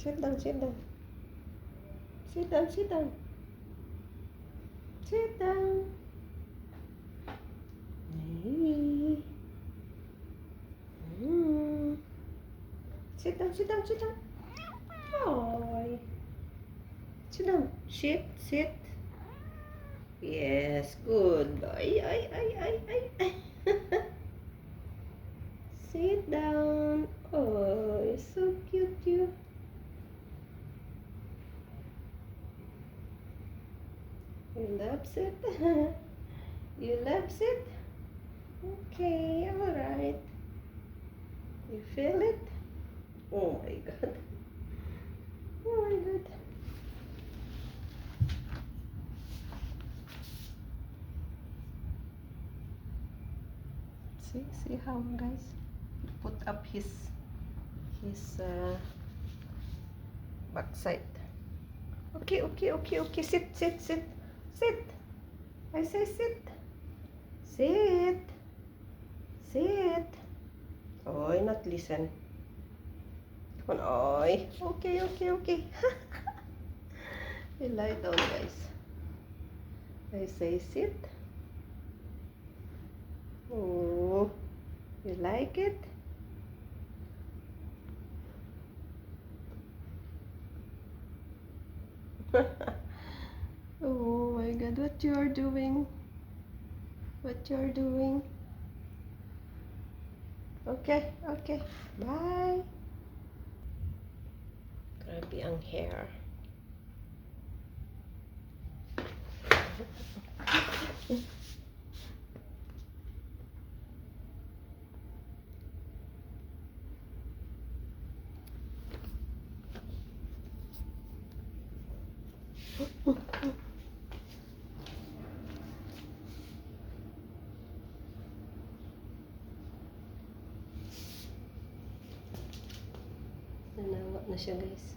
Sit down, sit down. Sit down, sit down. Sit down. Hey. Sit down, sit down, sit down. Oh. Sit down. Sit, sit. Yes, good. Ay, ay, ay, ay, ay, ay. Sit down. Oh, you're so cute, you. You loves it. You loves it. Okay, all right. You feel it? Oh my God. Oh my God. See how, guys, he put up his backside. Okay, okay, okay, okay. Sit, sit, sit, sit. I say sit. Sit. Sit. Oy, not listen. Come on, oy. Okay, okay, okay. You lie down, guys. I say sit. Oh, you like it? Oh my God, what you are doing? What you are doing? Okay, okay. Bye. Grabe ang hair. Nanawa na siya, guys.